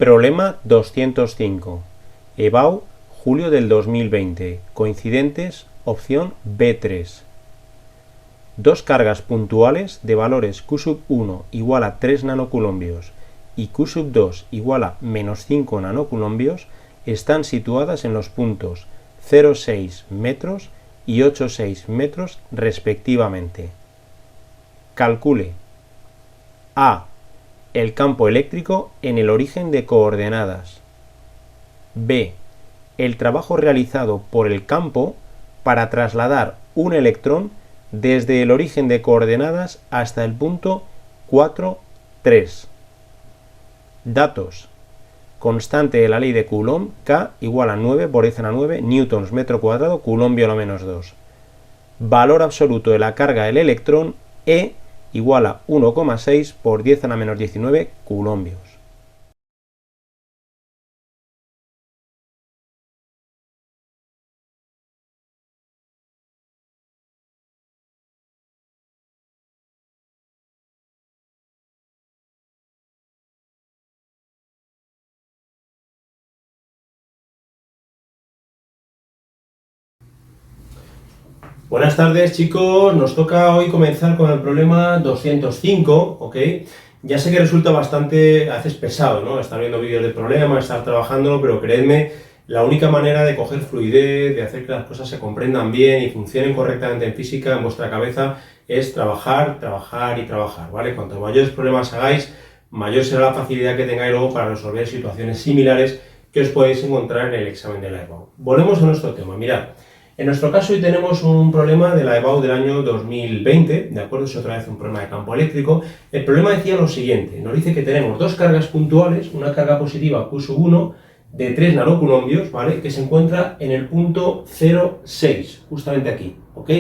Problema 205. EBAU, julio del 2020. Coincidentes, opción B3. Dos cargas puntuales de valores Q1 igual a 3 nanocoulombios y Q2 igual a menos 5 nanocoulombios están situadas en los puntos 0,6 metros y 8,6 metros respectivamente. Calcule A. El campo eléctrico en el origen de coordenadas. B. El trabajo realizado por el campo para trasladar un electrón desde el origen de coordenadas hasta el punto 4, 3. Datos. Constante de la ley de Coulomb, K igual a 9 por 10 a la 9 newtons metro cuadrado, coulombio a la menos 2. Valor absoluto de la carga del electrón, E igual a 1,6 por 10 a la menos 19 coulombios. Buenas tardes, chicos, nos toca hoy comenzar con el problema 205, ¿ok? Ya sé que resulta bastante, a veces pesado, ¿no? Estar viendo vídeos del problema, estar trabajándolo, pero creedme, la única manera de coger fluidez, de hacer que las cosas se comprendan bien y funcionen correctamente en física, en vuestra cabeza, es trabajar, trabajar y trabajar, ¿vale? Cuanto mayores problemas hagáis, mayor será la facilidad que tengáis luego para resolver situaciones similares que os podéis encontrar en el examen de la EBAU. Volvemos a nuestro tema, mirad. En nuestro caso hoy tenemos un problema de la EBAU del año 2020, ¿de acuerdo? Es otra vez un problema de campo eléctrico. El problema decía lo siguiente, nos dice que tenemos dos cargas puntuales, una carga positiva Q1 de 3 nanocoulombios, ¿vale? Que se encuentra en el punto 0,6, justamente aquí, ¿ok?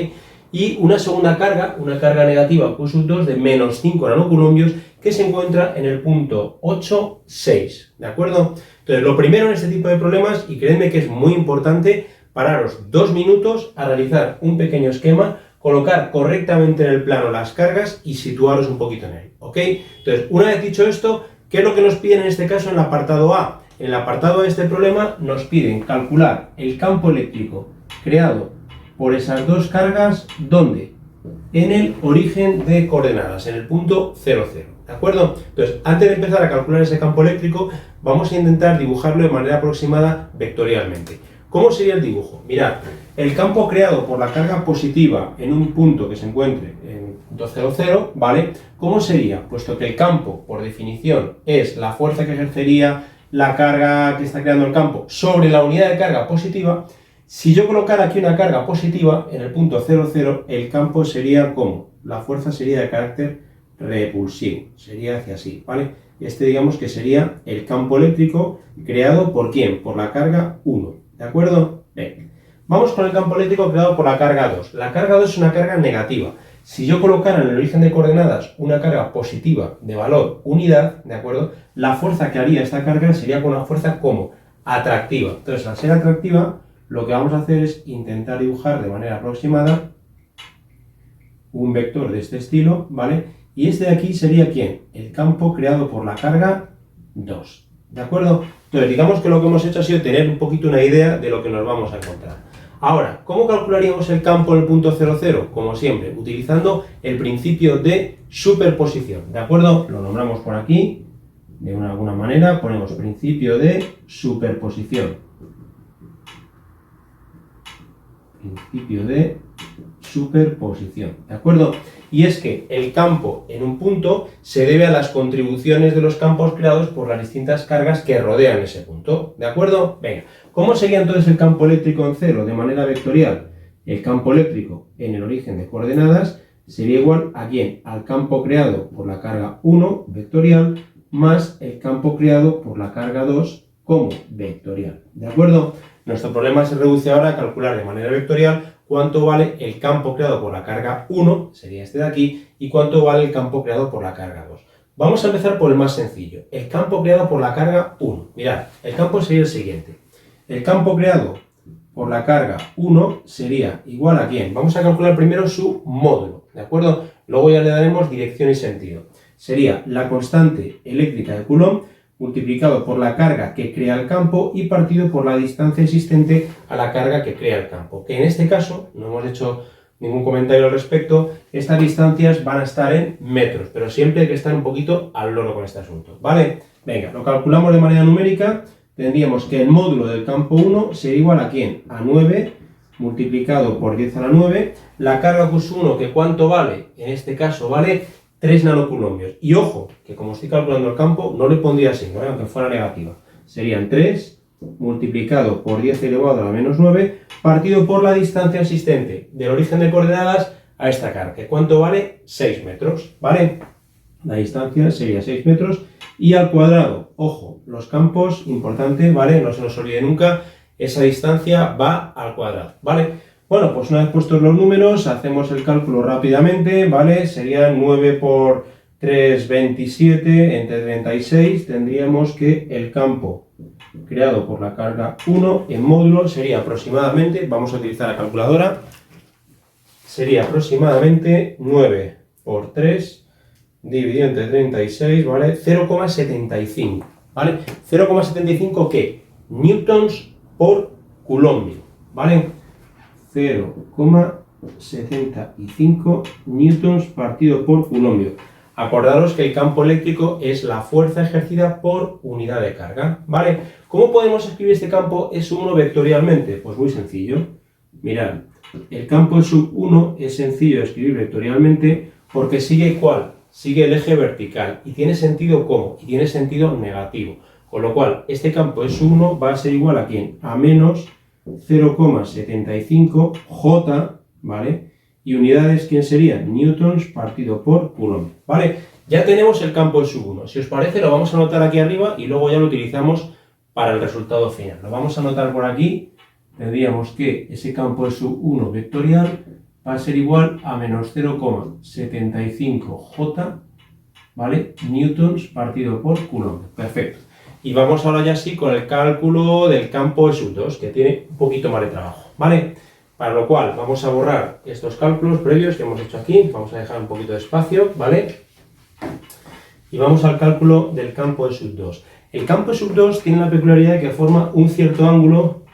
Y una segunda carga, una carga negativa Q2 de menos 5 nanocoulombios que se encuentra en el punto 8,6, ¿de acuerdo? Entonces, lo primero en este tipo de problemas, y creedme que es muy importante, pararos 2 minutos a realizar un pequeño esquema, colocar correctamente en el plano las cargas y situaros un poquito en él, ¿ok? Entonces, una vez dicho esto, ¿qué es lo que nos piden en este caso en el apartado A? En el apartado de este problema nos piden calcular el campo eléctrico creado por esas dos cargas, ¿dónde? En el origen de coordenadas, en el punto 0, 0, ¿de acuerdo? Entonces, antes de empezar a calcular ese campo eléctrico, vamos a intentar dibujarlo de manera aproximada vectorialmente. ¿Cómo sería el dibujo? Mirad, el campo creado por la carga positiva en un punto que se encuentre en punto 0, 0, ¿vale? ¿Cómo sería? Puesto que el campo, por definición, es la fuerza que ejercería la carga que está creando el campo sobre la unidad de carga positiva, si yo colocara aquí una carga positiva en el punto 0, 0, el campo sería ¿cómo? La fuerza sería de carácter repulsivo, sería hacia así, ¿vale? Este digamos que sería el campo eléctrico creado ¿por quién? Por la carga 1. ¿De acuerdo? Bien. Vamos con el campo eléctrico creado por la carga 2. La carga 2 es una carga negativa. Si yo colocara en el origen de coordenadas una carga positiva de valor unidad, ¿de acuerdo? La fuerza que haría esta carga sería con una fuerza como atractiva. Entonces, al ser atractiva, lo que vamos a hacer es intentar dibujar de manera aproximada un vector de este estilo, ¿vale? Y este de aquí sería ¿quién? El campo creado por la carga 2. ¿De acuerdo? Entonces, digamos que lo que hemos hecho ha sido tener un poquito una idea de lo que nos vamos a encontrar. Ahora, ¿cómo calcularíamos el campo en el punto 0, 0? Como siempre, utilizando el principio de superposición. ¿De acuerdo? Lo nombramos por aquí, de alguna manera, ponemos principio de superposición. Principio de superposición, ¿de acuerdo? Y es que el campo en un punto se debe a las contribuciones de los campos creados por las distintas cargas que rodean ese punto, ¿de acuerdo? Venga, ¿cómo sería entonces el campo eléctrico en cero de manera vectorial? El campo eléctrico en el origen de coordenadas sería igual ¿a quién? Al campo creado por la carga 1 vectorial más el campo creado por la carga 2 como vectorial, ¿de acuerdo? Nuestro problema se reduce ahora a calcular de manera vectorial cuánto vale el campo creado por la carga 1, sería este de aquí, y cuánto vale el campo creado por la carga 2. Vamos a empezar por el más sencillo, el campo creado por la carga 1. Mirad, el campo sería el siguiente. El campo creado por la carga 1 sería igual a ¿quién? Vamos a calcular primero su módulo, ¿de acuerdo? Luego ya le daremos dirección y sentido. Sería la constante eléctrica de Coulomb multiplicado por la carga que crea el campo y partido por la distancia existente a la carga que crea el campo. Que en este caso, no hemos hecho ningún comentario al respecto, estas distancias van a estar en metros, pero siempre hay que estar un poquito al loro con este asunto, ¿vale? Venga, lo calculamos de manera numérica, tendríamos que el módulo del campo 1 sería igual a ¿quién? A 9 multiplicado por 10 a la 9, la carga Q1, que ¿cuánto vale? En este caso vale 3 nanocoulombios. Y ojo, que como estoy calculando el campo, no le pondría así, ¿no? Aunque fuera negativa. Serían 3 multiplicado por 10 elevado a la menos 9, partido por la distancia existente del origen de coordenadas a esta carga. ¿Cuánto vale? 6 metros, ¿vale? La distancia sería 6 metros y al cuadrado. Ojo, los campos, importante, ¿vale? No se nos olvide nunca, esa distancia va al cuadrado, ¿vale? Bueno, pues una vez puestos los números, hacemos el cálculo rápidamente, ¿vale? Sería 9 por 3, 27, entre 36, tendríamos que el campo creado por la carga 1 en módulo sería aproximadamente, vamos a utilizar la calculadora, sería aproximadamente 9 por 3 dividido entre 36, ¿vale? 0,75, ¿vale? 0,75 ¿qué? Newtons por coulombio, ¿vale? 0,75 newtons partido por coulombio. Acordaros que el campo eléctrico es la fuerza ejercida por unidad de carga, ¿vale? ¿Cómo podemos escribir este campo S1 vectorialmente? Pues muy sencillo. Mirad, el campo S1 es sencillo de escribir vectorialmente porque sigue ¿cuál? Sigue el eje vertical. ¿Y tiene sentido cómo? Y tiene sentido negativo. Con lo cual, este campo S1 va a ser igual a ¿quién? A menos 0,75 J, ¿vale? Y unidades, ¿quién sería? Newtons partido por coulomb, ¿vale? Ya tenemos el campo S1. Si os parece, lo vamos a anotar aquí arriba y luego ya lo utilizamos para el resultado final. Lo vamos a anotar por aquí. Tendríamos que ese campo S1 vectorial va a ser igual a menos 0,75 J, ¿vale? Newtons partido por coulomb. Perfecto. Y vamos ahora ya sí con el cálculo del campo S2, que tiene un poquito más de trabajo, ¿vale? Para lo cual vamos a borrar estos cálculos previos que hemos hecho aquí, vamos a dejar un poquito de espacio, ¿vale? Y vamos al cálculo del campo S2. El campo S2 tiene la peculiaridad de que forma un cierto ángulo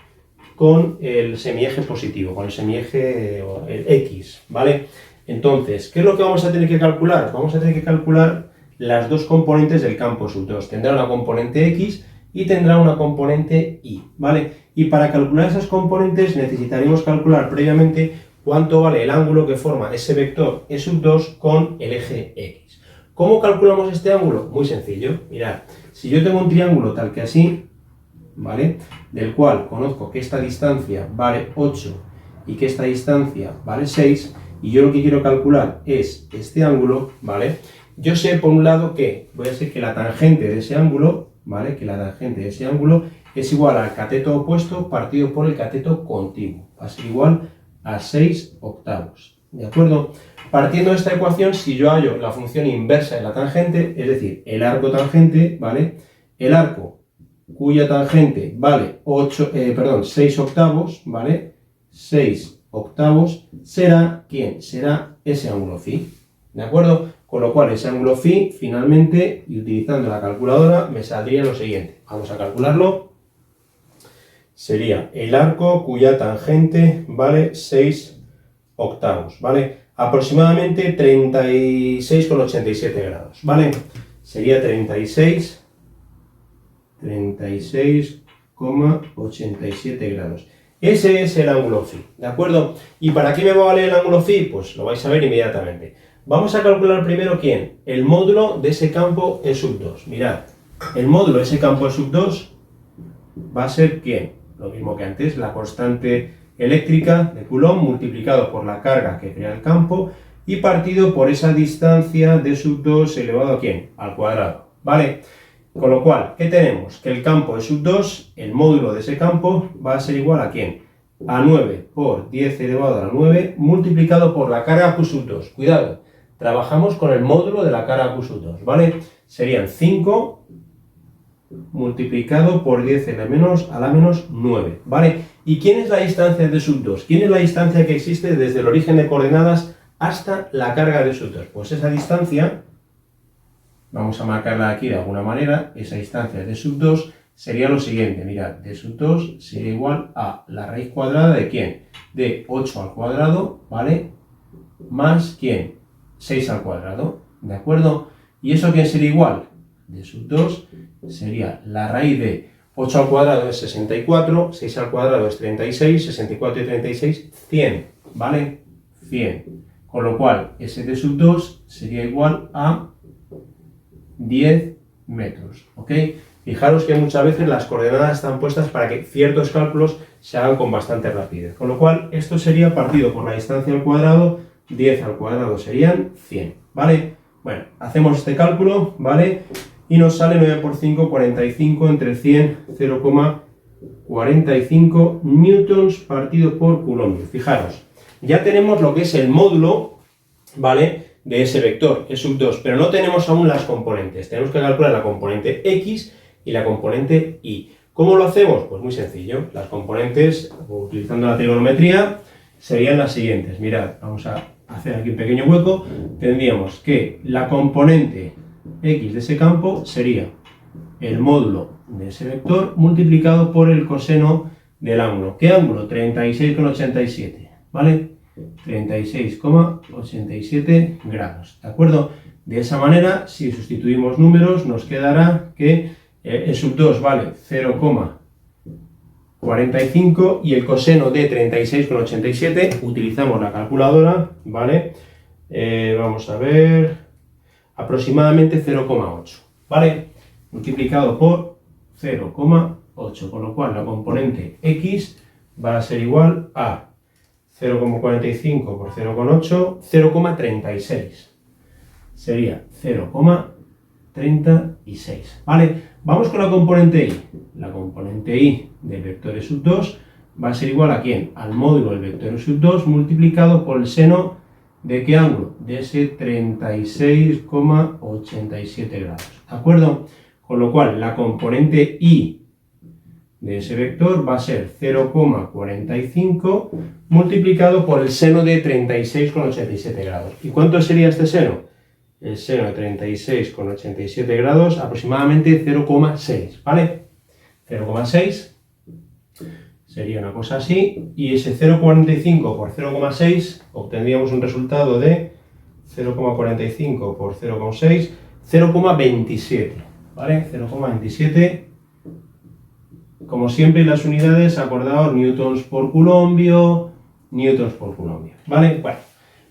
con el semieje positivo, con el semieje el X, ¿vale? Entonces, ¿qué es lo que vamos a tener que calcular? Vamos a tener que calcular las dos componentes del campo S2. Tendrá una componente X y tendrá una componente Y, ¿vale? Y para calcular esas componentes necesitaremos calcular previamente cuánto vale el ángulo que forma ese vector S2 con el eje X. ¿Cómo calculamos este ángulo? Muy sencillo. Mirad, si yo tengo un triángulo tal que así, ¿vale? Del cual conozco que esta distancia vale 8 y que esta distancia vale 6, y yo lo que quiero calcular es este ángulo, ¿vale? Yo sé por un lado que voy a decir que la tangente de ese ángulo, ¿vale? Que la tangente de ese ángulo es igual al cateto opuesto partido por el cateto contiguo. Va a ser igual a 6 octavos. ¿De acuerdo? Partiendo de esta ecuación, si yo hallo la función inversa de la tangente, es decir, el arco tangente, ¿vale? El arco cuya tangente vale 6 octavos, ¿vale? 6 octavos será, ¿quién? Será ese ángulo phi. ¿De acuerdo? Con lo cual ese ángulo phi, finalmente, y utilizando la calculadora, me saldría lo siguiente. Vamos a calcularlo. Sería el arco cuya tangente vale 6 octavos, ¿vale? Aproximadamente 36,87 grados, ¿vale? Sería 36,87 grados. Ese es el ángulo phi, ¿de acuerdo? ¿Y para qué me va a valer el ángulo phi? Pues lo vais a ver inmediatamente. Vamos a calcular primero ¿quién? El módulo de ese campo E2. Mirad, el módulo de ese campo E2 va a ser ¿quién? Lo mismo que antes, la constante eléctrica de Coulomb multiplicado por la carga que crea el campo y partido por esa distancia de E2 elevado ¿a quién? Al cuadrado, ¿vale? Con lo cual, ¿qué tenemos? Que el campo E2, el módulo de ese campo, va a ser igual a ¿quién? A 9 por 10 elevado a la 9 multiplicado por la carga Q2. Cuidado, trabajamos con el módulo de la carga Q2, ¿vale? Serían 5 multiplicado por 10 a la menos 9, ¿vale? ¿Y quién es la distancia de E2? ¿Quién es la distancia que existe desde el origen de coordenadas hasta la carga de E2? Pues esa distancia vamos a marcarla aquí de alguna manera, esa distancia de D sub 2 sería lo siguiente, mirad, D sub 2 sería igual a la raíz cuadrada de ¿quién? De 8 al cuadrado, ¿vale? Más ¿quién? 6 al cuadrado, ¿de acuerdo? ¿Y eso a quién sería igual? D sub 2 sería la raíz de 8 al cuadrado es 64, 6 al cuadrado es 36, 64 y 36, 100, ¿vale? 100. Con lo cual, ese D sub 2 sería igual a 10 metros, ¿ok? Fijaros que muchas veces las coordenadas están puestas para que ciertos cálculos se hagan con bastante rapidez. Con lo cual, esto sería partido por la distancia al cuadrado, 10 al cuadrado serían 100, ¿vale? Bueno, hacemos este cálculo, ¿vale? Y nos sale 9 por 5, 45 entre 100, 0,45 newtons partido por coulombio. Fijaros, ya tenemos lo que es el módulo, ¿vale?, de ese vector, E sub 2, pero no tenemos aún las componentes. Tenemos que calcular la componente X y la componente Y. ¿Cómo lo hacemos? Pues muy sencillo. Las componentes, utilizando la trigonometría, serían las siguientes. Mirad, vamos a hacer aquí un pequeño hueco. Tendríamos que la componente X de ese campo sería el módulo de ese vector multiplicado por el coseno del ángulo. ¿Qué ángulo? 36,87, ¿vale? 36,87 grados, ¿de acuerdo? De esa manera, si sustituimos números, nos quedará que E sub 2 vale 0,45 y el coseno de 36,87, utilizamos la calculadora, ¿vale? Vamos a ver, aproximadamente 0,8, ¿vale? Multiplicado por 0,8, con lo cual la componente X va a ser igual a 0,45 por 0,8, 0,36. Sería 0,36, ¿vale? Vamos con la componente Y. La componente Y del vector E sub 2 va a ser igual a ¿quién? Al módulo del vector E sub 2 multiplicado por el seno ¿de qué ángulo? De ese 36,87 grados, ¿de acuerdo? Con lo cual, la componente Y de ese vector va a ser 0,45 multiplicado por el seno de 36,87 grados. ¿Y cuánto sería este seno? El seno de 36,87 grados, aproximadamente 0,6, ¿vale? 0,6 sería una cosa así, y ese 0,45 por 0,6 obtendríamos un resultado de 0,45 por 0,6, 0,27, ¿vale? 0,27. Como siempre, las unidades, acordaos, newtons por coulombio, ¿vale? Bueno,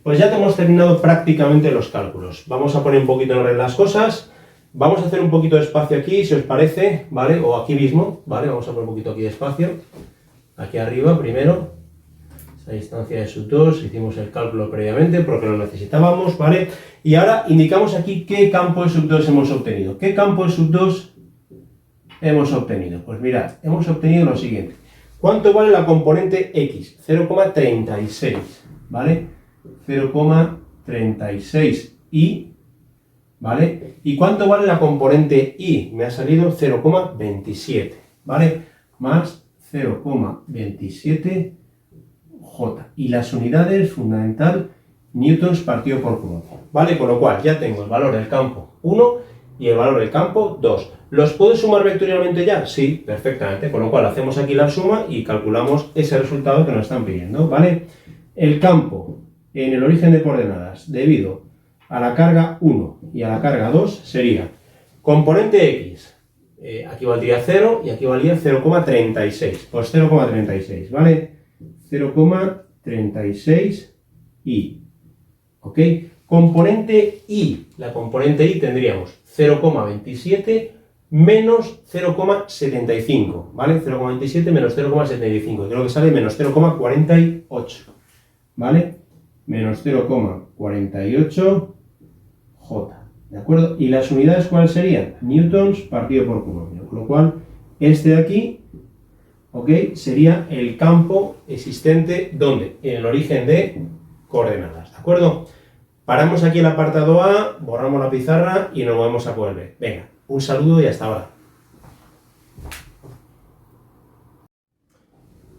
pues ya hemos terminado prácticamente los cálculos. Vamos a poner un poquito en orden las cosas. Vamos a hacer un poquito de espacio aquí, si os parece, ¿vale? O aquí mismo, ¿vale? Vamos a poner un poquito aquí de espacio. Aquí arriba, primero. Esa distancia de sub 2, hicimos el cálculo previamente porque lo necesitábamos, ¿vale? Y ahora indicamos aquí qué campo de sub 2 hemos obtenido. ¿Qué campo de sub 2 hemos obtenido? Pues mirad, hemos obtenido lo siguiente. ¿Cuánto vale la componente X? 0,36, ¿vale? 0,36 y, ¿vale? ¿Y cuánto vale la componente Y? Me ha salido 0,27, ¿vale? Más 0,27 J. Y las unidades, fundamental, newtons partido por coulombio, ¿vale? Con lo cual ya tengo el valor del campo 1 y el valor del campo 2. ¿Los puedo sumar vectorialmente ya? Sí, perfectamente. Con lo cual hacemos aquí la suma y calculamos ese resultado que nos están pidiendo, ¿vale? El campo en el origen de coordenadas debido a la carga 1 y a la carga 2 sería componente X. Aquí valdría 0 y aquí valdría 0,36. Pues 0,36, ¿vale? 0,36 y, ¿ok? Componente Y. La componente Y tendríamos 0,27 menos 0,75, ¿vale? 0,27 menos 0,75, creo que sale menos 0,48, ¿vale? Menos 0,48 J, ¿de acuerdo? ¿Y las unidades cuáles serían? Newtons partido por coulombio, con lo cual este de aquí, ¿ok?, sería el campo existente, ¿dónde? En el origen de coordenadas, ¿de acuerdo? Paramos aquí el apartado A, borramos la pizarra y nos vamos a poder ver. Venga, un saludo y hasta ahora.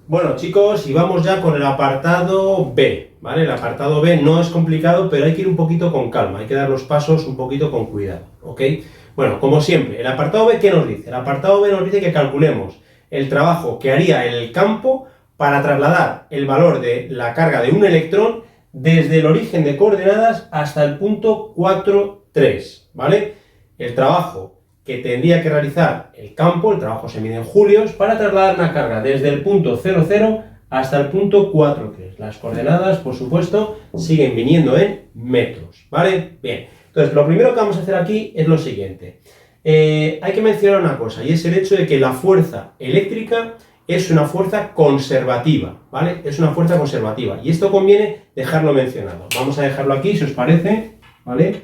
Bueno, chicos, y vamos ya con el apartado B, ¿vale? El apartado B no es complicado, pero hay que ir un poquito con calma, hay que dar los pasos un poquito con cuidado, ¿ok? Bueno, como siempre, el apartado B, ¿qué nos dice? El apartado B nos dice que calculemos el trabajo que haría el campo para trasladar el valor de la carga de un electrón desde el origen de coordenadas hasta el punto 4, 3, ¿vale? El trabajo que tendría que realizar el campo, el trabajo se mide en julios, para trasladar una carga desde el punto 00 hasta el punto 4,3. Las coordenadas, por supuesto, siguen viniendo en metros, ¿vale? Bien, entonces lo primero que vamos a hacer aquí es lo siguiente. Hay que mencionar una cosa, y es el hecho de que la fuerza eléctrica es una fuerza conservativa, ¿vale? Es una fuerza conservativa, y esto conviene dejarlo mencionado. Vamos a dejarlo aquí, si os parece, ¿vale?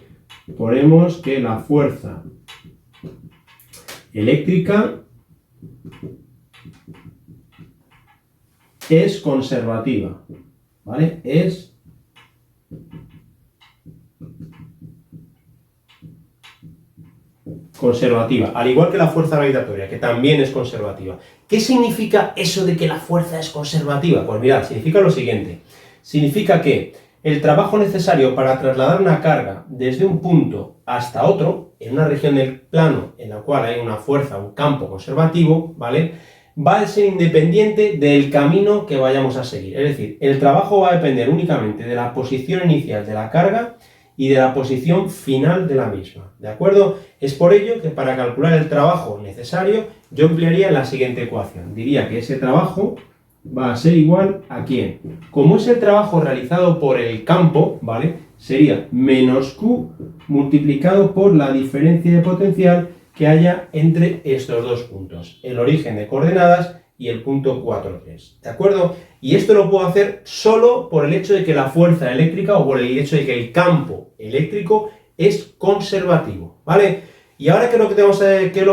Ponemos que la fuerza eléctrica es conservativa, ¿vale? Es conservativa, al igual que la fuerza gravitatoria, que también es conservativa. ¿Qué significa eso de que la fuerza es conservativa? Pues mirad, significa lo siguiente. Significa que el trabajo necesario para trasladar una carga desde un punto hasta otro, en una región del plano en la cual hay una fuerza, un campo conservativo, ¿vale?, va a ser independiente del camino que vayamos a seguir. Es decir, el trabajo va a depender únicamente de la posición inicial de la carga y de la posición final de la misma, ¿de acuerdo? Es por ello que para calcular el trabajo necesario yo emplearía la siguiente ecuación. Diría que ese trabajo va a ser igual a ¿quién? Como es el trabajo realizado por el campo, ¿vale?, sería menos Q multiplicado por la diferencia de potencial que haya entre estos dos puntos, el origen de coordenadas y el punto 4,3, ¿de acuerdo? Y esto lo puedo hacer solo por el hecho de que la fuerza eléctrica o por el hecho de que el campo eléctrico es conservativo, ¿vale? Y ahora, ¿qué es lo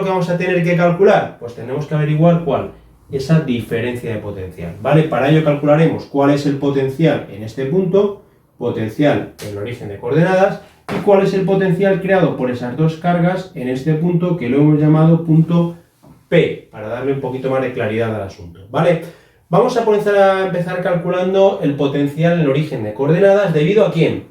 que vamos a tener que calcular? Pues tenemos que averiguar cuál, esa diferencia de potencial, ¿vale? Para ello calcularemos cuál es el potencial en este punto, potencial en el origen de coordenadas, y cuál es el potencial creado por esas dos cargas en este punto que lo hemos llamado punto P, para darle un poquito más de claridad al asunto, ¿vale? Vamos a empezar calculando el potencial en el origen de coordenadas debido a ¿quién?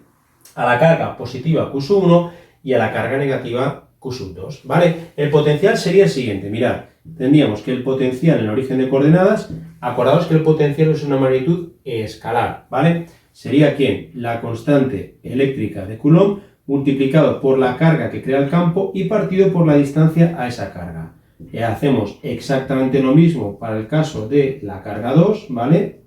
A la carga positiva Q1 y a la carga negativa Q2, ¿vale? El potencial sería el siguiente, mirad, tendríamos que el potencial en el origen de coordenadas, acordaos que el potencial es una magnitud escalar, ¿vale? Sería ¿quién? La constante eléctrica de Coulomb multiplicado por la carga que crea el campo y partido por la distancia a esa carga. Hacemos exactamente lo mismo para el caso de la carga 2, ¿vale?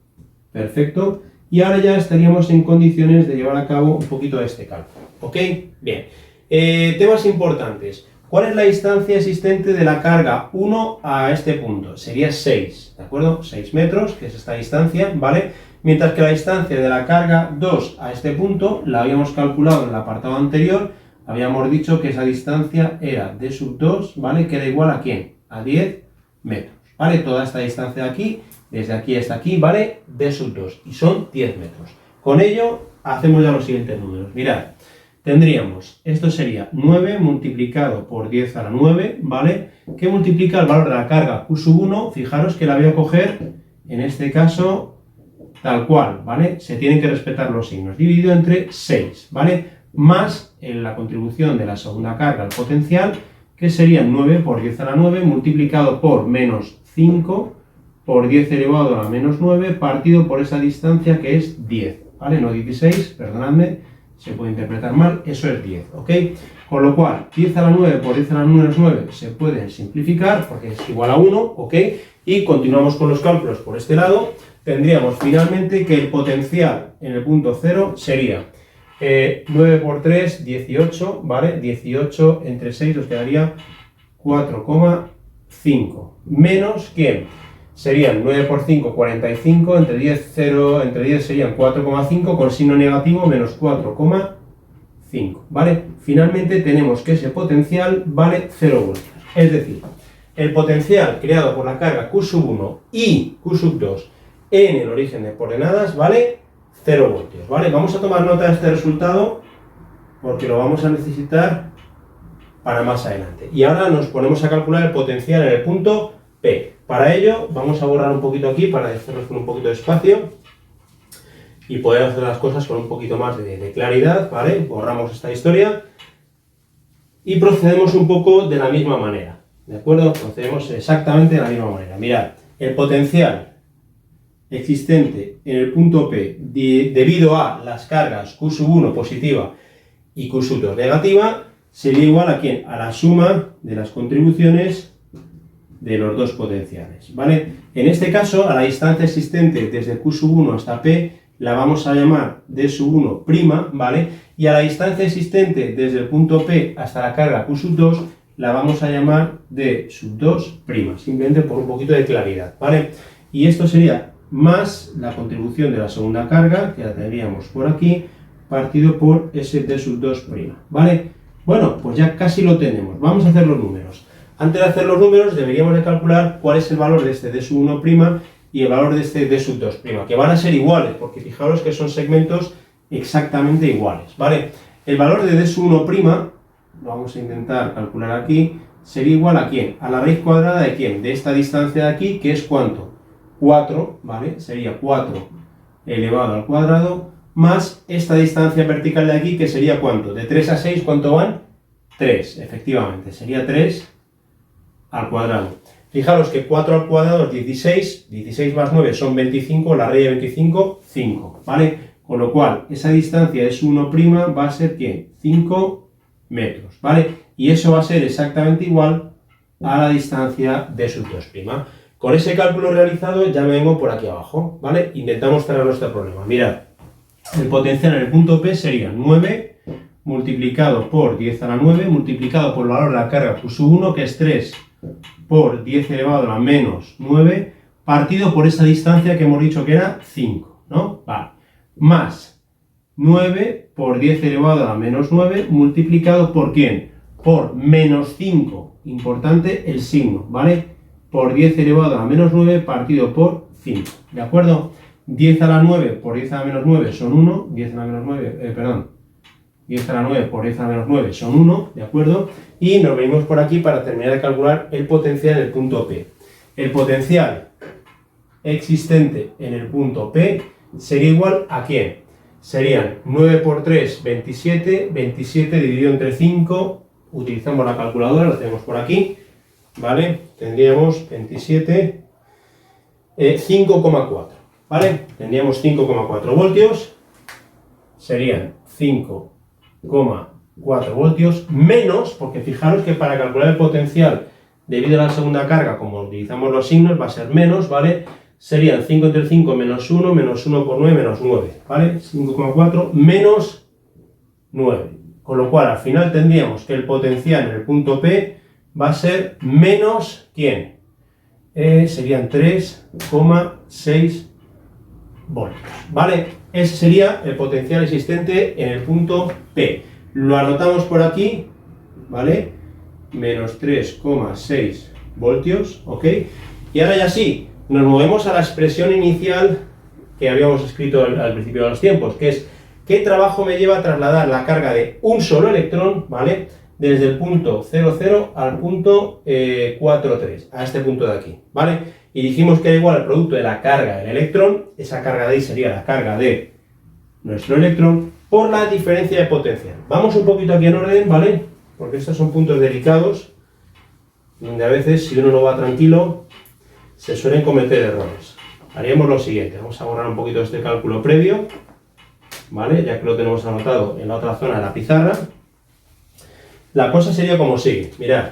Perfecto. Y ahora ya estaríamos en condiciones de llevar a cabo un poquito de este cálculo, ¿ok? Bien. Temas importantes. ¿Cuál es la distancia existente de la carga 1 a este punto? Sería 6, ¿de acuerdo? 6 metros, que es esta distancia, ¿vale? Mientras que la distancia de la carga 2 a este punto la habíamos calculado en el apartado anterior, habíamos dicho que esa distancia era d sub 2, ¿vale? Que era igual a ¿quién? A 10 metros, ¿vale? Toda esta distancia de aquí, desde aquí hasta aquí, ¿vale? D sub 2, y son 10 metros. Con ello, hacemos ya los siguientes números. Mirad, tendríamos, esto sería 9 multiplicado por 10 a la 9, ¿vale? Que multiplica el valor de la carga Q sub 1, fijaros que la voy a coger, en este caso, tal cual, ¿vale? Se tienen que respetar los signos, dividido entre 6, ¿vale? Más la contribución de la segunda carga al potencial, que sería 9 por 10 a la 9, multiplicado por menos 5 por 10 elevado a la menos 9, partido por esa distancia que es 10, ¿vale? No 16, perdonadme, se puede interpretar mal, eso es 10, ¿ok? Con lo cual, 10 a la 9 por 10 a la menos 9 se pueden simplificar porque es igual a 1, ¿ok? Y continuamos con los cálculos por este lado. Tendríamos finalmente que el potencial en el punto 0 sería 9 por 3, 18, ¿vale? 18 entre 6 os quedaría 4,5. Menos, ¿quién? Serían 9 por 5, 45, entre 10, 0, entre 10 serían 4,5, con signo negativo, menos 4,5, ¿vale? Finalmente tenemos que ese potencial vale 0 voltios. Es decir, el potencial creado por la carga Q sub 1 y Q sub 2 en el origen de coordenadas vale 0 voltios, ¿vale? Vamos a tomar nota de este resultado porque lo vamos a necesitar para más adelante. Y ahora nos ponemos a calcular el potencial en el punto P. Para ello vamos a borrar un poquito aquí para dejarnos con un poquito de espacio y poder hacer las cosas con un poquito más de claridad, ¿vale? Borramos esta historia y procedemos un poco de la misma manera, ¿de acuerdo? Procedemos exactamente de la misma manera. Mirad, el potencial existente en el punto P debido a las cargas Q1 positiva y Q2 negativa sería igual a ¿quién? A la suma de las contribuciones de los dos potenciales, ¿vale? En este caso, a la distancia existente desde Q1 hasta P la vamos a llamar D1', ¿vale? Y a la distancia existente desde el punto P hasta la carga Q2 la vamos a llamar D2', simplemente por un poquito de claridad, ¿vale? Y esto sería más la contribución de la segunda carga, que la tendríamos por aquí, partido por ese D2', ¿vale? Bueno, pues ya casi lo tenemos. Vamos a hacer los números. Antes de hacer los números deberíamos de calcular cuál es el valor de este D1' y el valor de este D2', que van a ser iguales, porque fijaros que son segmentos exactamente iguales, ¿vale? El valor de D1', lo vamos a intentar calcular aquí, sería igual a ¿quién? A la raíz cuadrada de ¿quién? De esta distancia de aquí, que es ¿cuánto? 4, ¿vale? Sería 4 elevado al cuadrado, más esta distancia vertical de aquí, que sería ¿cuánto? De 3 a 6, ¿cuánto van? 3, efectivamente, sería 3 al cuadrado. Fijaros que 4 al cuadrado es 16, 16 más 9 son 25, la raíz de 25, 5, ¿vale? Con lo cual, esa distancia es 1' va a ser ¿quién? 5 metros, ¿vale? Y eso va a ser exactamente igual a la distancia de D2'. Con ese cálculo realizado ya vengo por aquí abajo, ¿vale? Intentamos cerrar nuestro problema. Mirad, el potencial en el punto P sería 9 multiplicado por 10 a la 9 multiplicado por el valor de la carga Q1, que es 3 por 10 elevado a la menos 9, partido por esa distancia que hemos dicho que era 5, ¿no? Vale. Más 9 por 10 elevado a la menos 9 multiplicado por ¿quién? Por menos 5, importante el signo, ¿vale? Por 10 elevado a la menos 9 partido por 5, ¿de acuerdo? 10 a la 9 por 10 a la menos 9 son 1, 10 a la menos 9, 10 a la 9 por 10 a la menos 9 son 1, ¿de acuerdo? Y nos venimos por aquí para terminar de calcular el potencial en el punto P. El potencial existente en el punto P sería igual a ¿quién? Serían 9 por 3, 27, 27 dividido entre 5, utilizamos la calculadora, la tenemos por aquí, ¿vale? Tendríamos 27, 5,4, ¿vale? Tendríamos 5,4 voltios, serían 5,4 voltios menos, porque fijaros que para calcular el potencial debido a la segunda carga, como utilizamos los signos, va a ser menos, ¿vale? Serían 5 entre 5 menos 1 por 9 menos 9, ¿vale? 5,4 menos 9. Con lo cual, al final tendríamos que el potencial en el punto P va a ser menos, ¿quién? Serían 3,6 voltios, ¿vale? Ese sería el potencial existente en el punto P. Lo anotamos por aquí, ¿vale? Menos 3,6 voltios, ¿ok? Y ahora ya sí, nos movemos a la expresión inicial que habíamos escrito al principio de los tiempos, que es ¿qué trabajo me lleva a trasladar la carga de un solo electrón, ¿vale? Desde el punto 00 al punto 43, a este punto de aquí, ¿vale? Y dijimos que era igual al producto de la carga del electrón, esa carga de ahí sería la carga de nuestro electrón, por la diferencia de potencial. Vamos un poquito aquí en orden, ¿vale? Porque estos son puntos delicados, donde a veces, si uno no va tranquilo, se suelen cometer errores. Haríamos lo siguiente, vamos a borrar un poquito este cálculo previo, ¿vale? Ya que lo tenemos anotado en la otra zona de la pizarra. La cosa sería como sigue, mirad,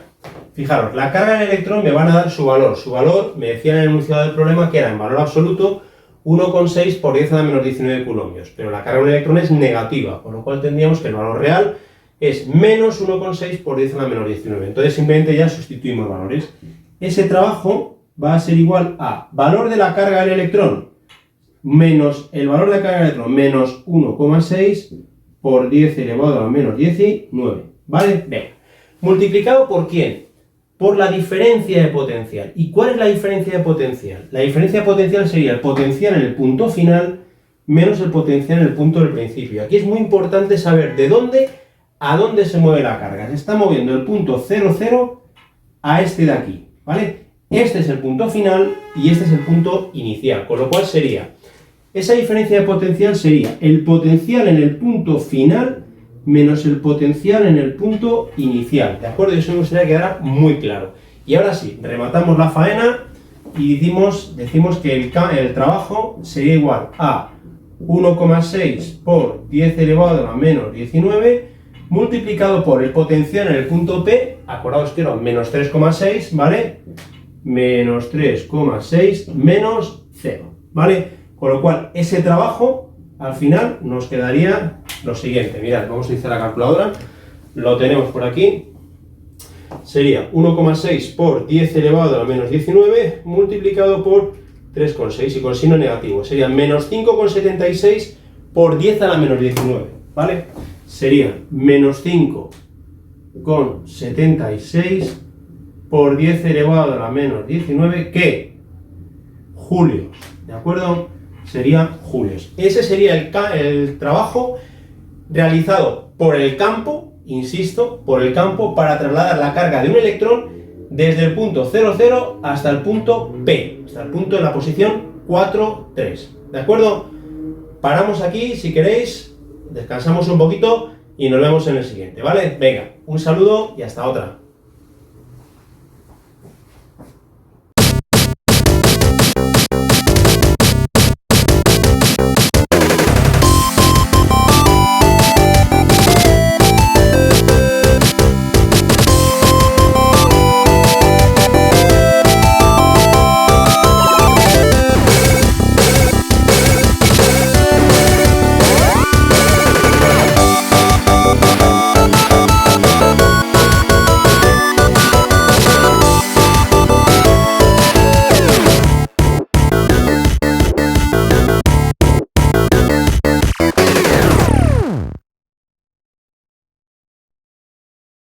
fijaros, la carga del electrón me van a dar su valor me decían en el enunciado del problema que era en valor absoluto 1,6 por 10 a la menos 19 coulombs, pero la carga de un electrón es negativa, con lo cual tendríamos que el valor real es menos 1,6 por 10 a la menos 19, entonces simplemente ya sustituimos valores. Ese trabajo va a ser igual a valor de la carga del electrón menos el valor de la carga del electrón menos 1,6 por 10 elevado a la menos 19, ¿vale? Venga. ¿Multiplicado por quién? Por la diferencia de potencial. ¿Y cuál es la diferencia de potencial? La diferencia de potencial sería el potencial en el punto final menos el potencial en el punto del principio. Aquí es muy importante saber de dónde a dónde se mueve la carga. Se está moviendo el punto 00 a este de aquí, ¿vale? Este es el punto final y este es el punto inicial, con lo cual sería, esa diferencia de potencial sería el potencial en el punto final menos el potencial en el punto inicial, ¿de acuerdo? Y eso me gustaría que quedara muy claro. Y ahora sí, rematamos la faena y decimos que el trabajo sería igual a 1,6 por 10 elevado a la menos 19 multiplicado por el potencial en el punto P, acordaos que era menos 3,6, ¿vale? Menos 3,6 menos 0, ¿vale? Con lo cual, ese trabajo, al final, nos quedaría lo siguiente. Mirad, vamos a utilizar la calculadora, lo tenemos por aquí, sería 1,6 por 10 elevado a la menos 19 multiplicado por 3,6 y con signo negativo. Sería menos 5,76 por 10 a la menos 19, ¿vale? Sería menos 5,76 por 10 elevado a la menos 19, ¿qué? Julios, ¿de acuerdo? Sería julios. Ese sería el trabajo realizado por el campo, insisto, por el campo para trasladar la carga de un electrón desde el punto 0,0 hasta el punto P, hasta el punto en la posición 4, 3. ¿De acuerdo? Paramos aquí, si queréis, descansamos un poquito y nos vemos en el siguiente, ¿vale? Venga, un saludo y hasta otra.